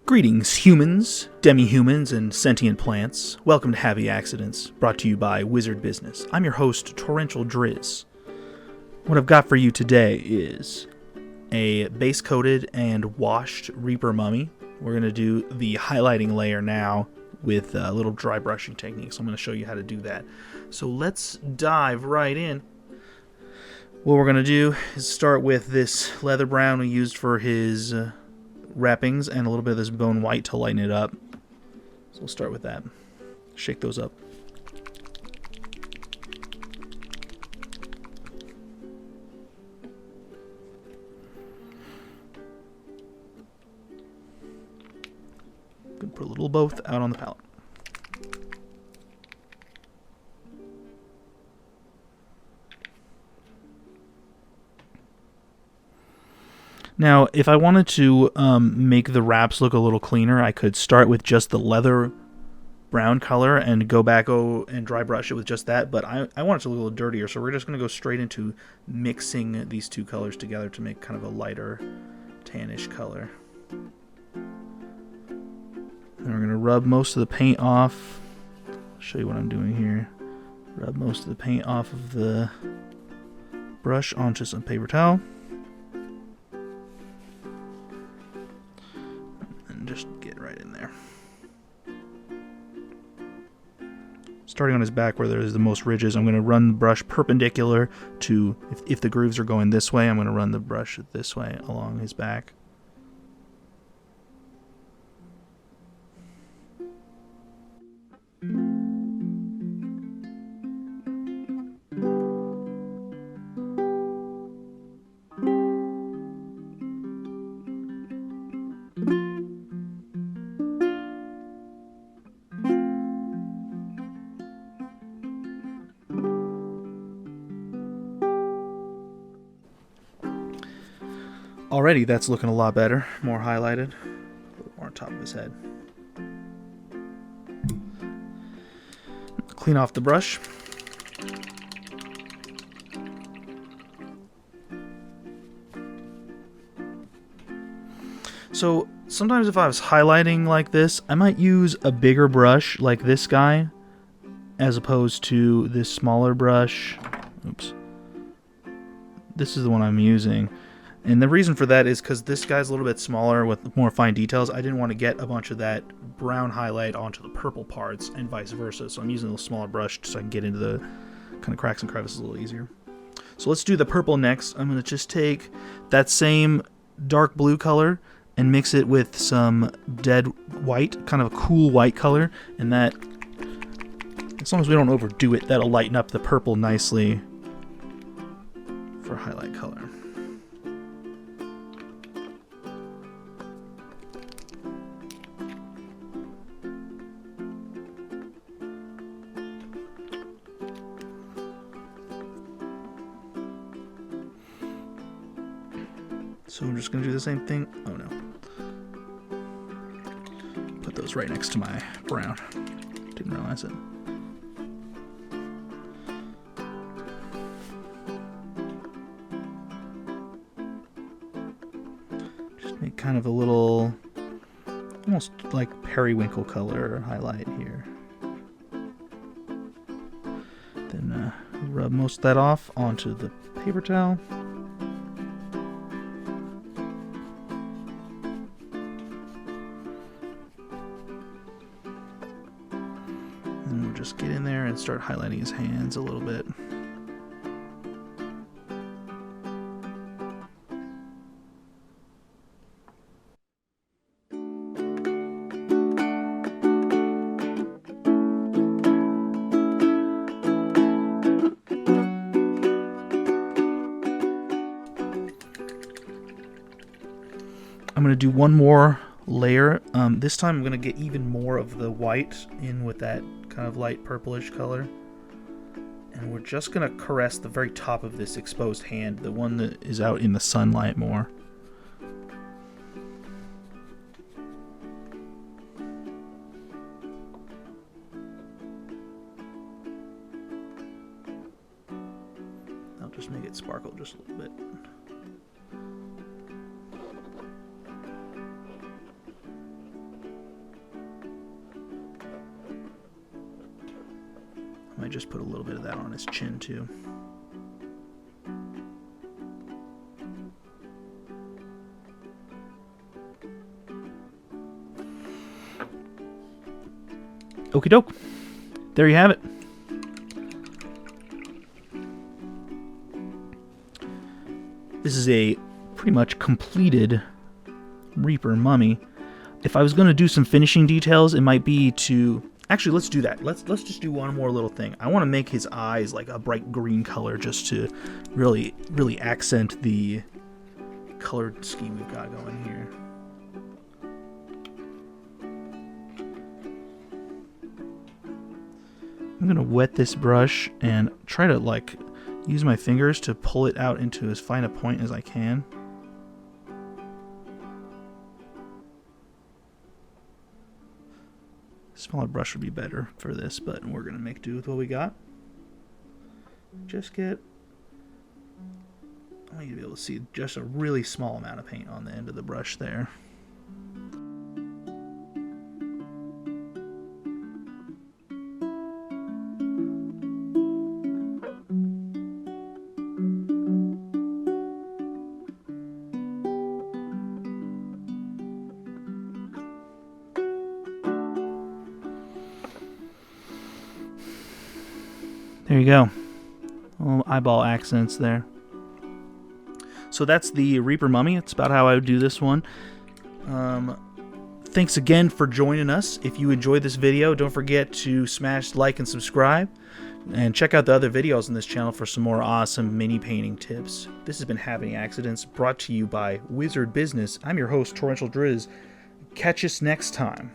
Greetings, humans, demi-humans, and sentient plants. Welcome to Happy Accidents, brought to you by Wizard Business. I'm your host, Torrential Driz. What I've got for you today is a base-coated and washed Reaper mummy. We're going to do the highlighting layer now with a little dry brushing technique, so I'm going to show you how to do that. So let's dive right in. What we're going to do is start with this leather brown we used for his wrappings and a little bit of this bone white to lighten it up. So we'll start with that. Shake those up. Gonna put a little both out on the palette. Now, if I wanted to make the wraps look a little cleaner, I could start with just the leather brown color and go back and dry brush it with just that, but I want it to look a little dirtier, so we're just going to go straight into mixing these two colors together to make kind of a lighter tannish color. And we're going to rub most of the paint off. I'll show you what I'm doing here. Rub most of the paint off of the brush onto some paper towel. Just get right in there. Starting on his back where there's the most ridges, I'm going to run the brush perpendicular to, if the grooves are going this way, I'm going to run the brush this way along his back. Already that's looking a lot better, more highlighted, a little more on top of his head. Clean off the brush. So sometimes if I was highlighting like this, I might use a bigger brush like this guy as opposed to this smaller brush. Oops. This is the one I'm using. And the reason for that is because this guy's a little bit smaller with more fine details. I didn't want to get a bunch of that brown highlight onto the purple parts and vice versa. So I'm using a little smaller brush so I can get into the kind of cracks and crevices a little easier. So let's do the purple next. I'm going to just take that same dark blue color and mix it with some dead white, kind of a cool white color. And that, as long as we don't overdo it, that'll lighten up the purple nicely for highlight color. So I'm just going to do the same thing. Oh no. Put those right next to my brown. Didn't realize it. Just make kind of a little, almost like periwinkle color highlight here. Then rub most of that off onto the paper towel. And we'll just get in there and start highlighting his hands a little bit. I'm going to do one more layer. This time I'm going to get even more of the white in with that kind of light purplish color. And we're just going to caress the very top of this exposed hand, the one that is out in the sunlight more. I'll just make it sparkle just a little bit. I might just put a little bit of that on his chin too. Okie doke. There you have it. This is a pretty much completed Reaper mummy. If I was going to do some finishing details, it might be to... Actually, let's do that. Let's just do one more little thing. I want to make his eyes like a bright green color just to really accent the colored scheme we've got going here. I'm going to wet this brush and try to like use my fingers to pull it out into as fine a point as I can. Smaller brush would be better for this, but we're going to make do with what we got. Just get... I want you to be able to see just a really small amount of paint on the end of the brush there. There you go. Little eyeball accents there. So that's the Reaper Mummy. It's about how I would do this one. Thanks again for joining us. If you enjoyed this video, don't forget to smash like and subscribe. And check out the other videos on this channel for some more awesome mini painting tips. This has been Having Accidents, brought to you by Wizard Business. I'm your host, Torrential Driz. Catch us next time.